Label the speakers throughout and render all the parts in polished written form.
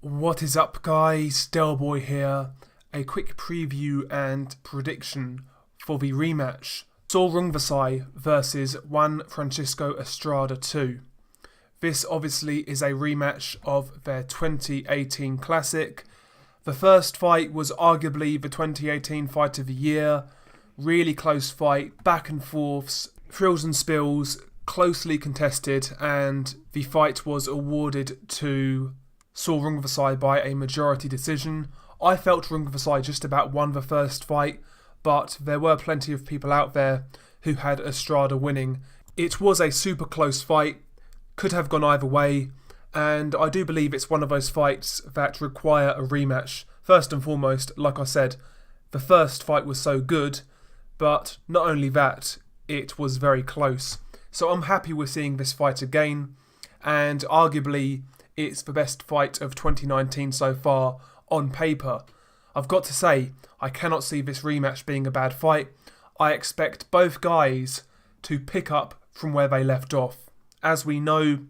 Speaker 1: What is up, guys? Delboy here. A quick preview and prediction for the rematch. Sor Rungvisai versus Juan Francisco Estrada 2. This obviously is a rematch of their 2018 classic. The first fight was arguably the 2018 fight of the year. Really close fight, back and forths, thrills and spills, closely contested, and the fight was awarded to Sor Rungvisai by a majority decision. I felt Rungvisai just about won the first fight, but there were plenty of people out there who had Estrada winning. It was a super close fight, could have gone either way, and I do believe it's one of those fights that require a rematch. First and foremost, like I said, the first fight was so good, but not only that, it was very close. So I'm happy we're seeing this fight again, and arguably it's the best fight of 2019 so far on paper. I've got to say, I cannot see this rematch being a bad fight. I expect both guys to pick up from where they left off. As we know,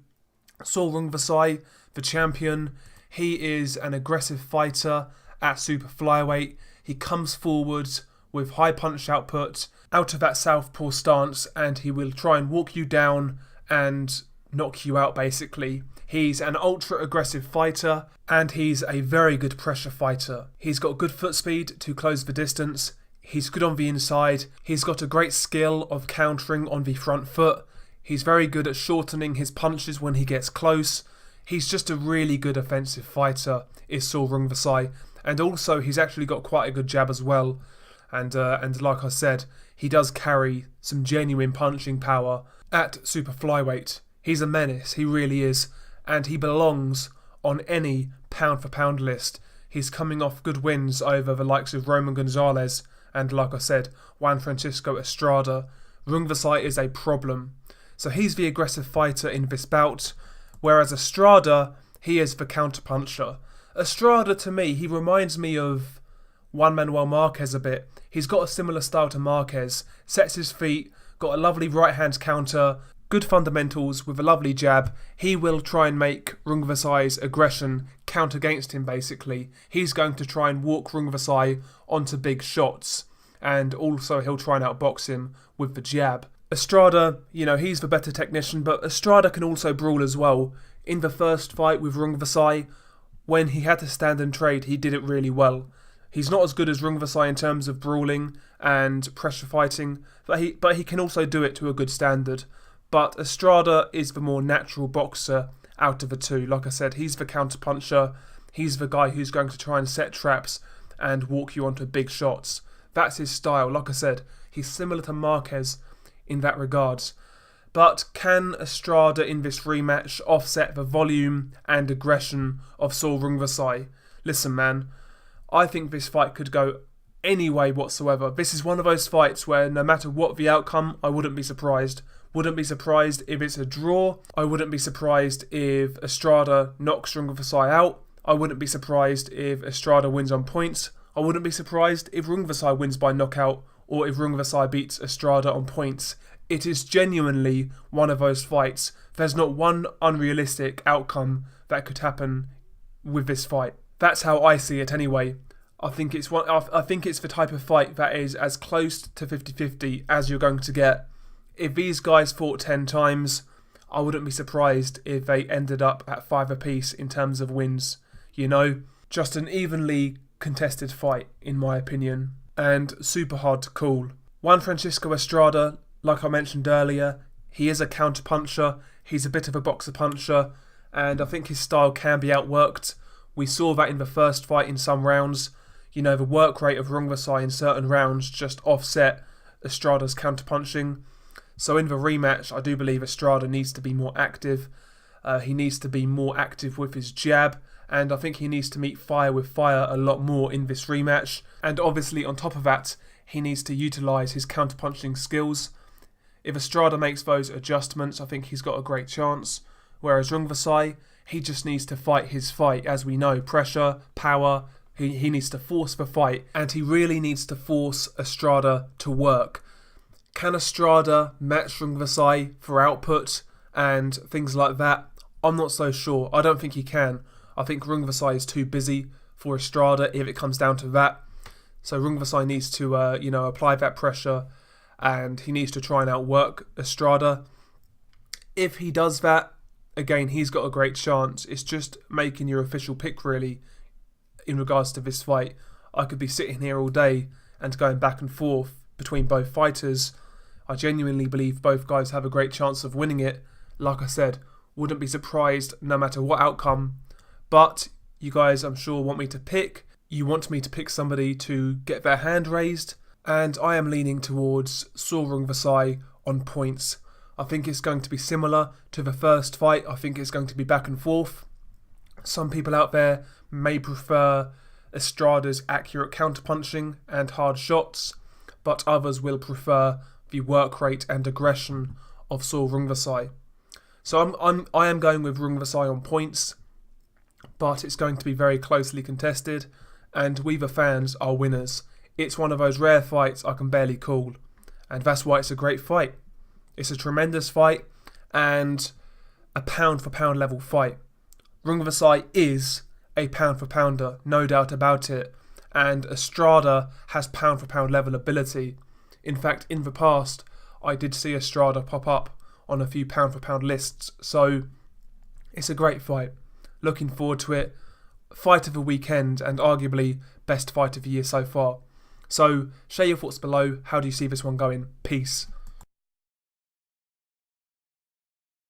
Speaker 1: Sor Rungvisai, the champion, he is an aggressive fighter at super flyweight. He comes forward with high punch output, out of that southpaw stance, and he will try and walk you down and knock you out basically. He's an ultra aggressive fighter and he's a very good pressure fighter. He's got good foot speed to close the distance. He's good on the inside. He's got a great skill of countering on the front foot. He's very good at shortening his punches when he gets close. He's just a really good offensive fighter, is Sor Rungvisai. And also he's actually got quite a good jab as well. And like I said, he does carry some genuine punching power at super flyweight. He's a menace, he really is. And he belongs on any pound-for-pound list. He's coming off good wins over the likes of Roman Gonzalez and, like I said, Juan Francisco Estrada. Rungvisai is a problem. So he's the aggressive fighter in this bout, whereas Estrada, he is the counter-puncher. Estrada, to me, he reminds me of Juan Manuel Marquez a bit. He's got a similar style to Marquez, sets his feet, got a lovely right-hand counter, good fundamentals with a lovely jab. He will try and make Rungvisai's aggression count against him basically. He's going to try and walk Rungvisai onto big shots, and also he'll try and outbox him with the jab. Estrada, he's the better technician, but Estrada can also brawl as well. In the first fight with Rungvisai, when he had to stand and trade, he did it really well. He's not as good as Rungvisai in terms of brawling and pressure fighting, but he can also do it to a good standard. But Estrada is the more natural boxer out of the two. Like I said, he's the counter-puncher. He's the guy who's going to try and set traps and walk you onto big shots. That's his style. Like I said, he's similar to Marquez in that regards. But can Estrada in this rematch offset the volume and aggression of Sor Rungvisai? Listen, man, I think this fight could go any way whatsoever. This is one of those fights where no matter what the outcome, I wouldn't be surprised. Wouldn't be surprised if it's a draw. I wouldn't be surprised if Estrada knocks Rungvisai out. I wouldn't be surprised if Estrada wins on points. I wouldn't be surprised if Rungvisai wins by knockout or if Rungvisai beats Estrada on points. It is genuinely one of those fights. There's not one unrealistic outcome that could happen with this fight. That's how I see it anyway. I think it's the type of fight that is as close to 50-50 as you're going to get. If these guys fought 10 times, I wouldn't be surprised if they ended up at 5 apiece in terms of wins. Just an evenly contested fight, in my opinion, and super hard to call. Juan Francisco Estrada, like I mentioned earlier, he is a counter-puncher, he's a bit of a boxer-puncher, and I think his style can be outworked. We saw that in the first fight in some rounds. The work rate of Rungvisai in certain rounds just offset Estrada's counter-punching. So in the rematch, I do believe Estrada needs to be more active. He needs to be more active with his jab, and I think he needs to meet fire with fire a lot more in this rematch. And obviously, on top of that, he needs to utilise his counter-punching skills. If Estrada makes those adjustments, I think he's got a great chance. Whereas Rungvisai, he just needs to fight his fight. As we know, pressure, power, he needs to force the fight, and he really needs to force Estrada to work. Can Estrada match Rungvisai for output and things like that? I'm not so sure. I don't think he can. I think Rungvisai is too busy for Estrada if it comes down to that. So Rungvisai needs to, apply that pressure, and he needs to try and outwork Estrada. If he does that, again, he's got a great chance. It's just making your official pick, really, in regards to this fight. I could be sitting here all day and going back and forth between both fighters. I genuinely believe both guys have a great chance of winning it. Like I said, wouldn't be surprised no matter what outcome. But you guys, I'm sure, want me to pick. You want me to pick somebody to get their hand raised. And I am leaning towards Sor Rungvisai on points. I think it's going to be similar to the first fight. I think it's going to be back and forth. Some people out there may prefer Estrada's accurate counterpunching and hard shots, but others will prefer the work rate and aggression of Sor Rungvisai. So I am going with Rungvisai on points, but it's going to be very closely contested, and we the fans are winners. It's one of those rare fights I can barely call, and that's why it's a great fight. It's a tremendous fight and a pound-for-pound level fight. Rungvisai is a pound-for-pounder, no doubt about it, and Estrada has pound-for-pound level ability. In fact, in the past, I did see Estrada pop up on a few pound-for-pound lists, so it's a great fight. Looking forward to it. Fight of the weekend and arguably best fight of the year so far. So, share your thoughts below. How do you see this one going? Peace.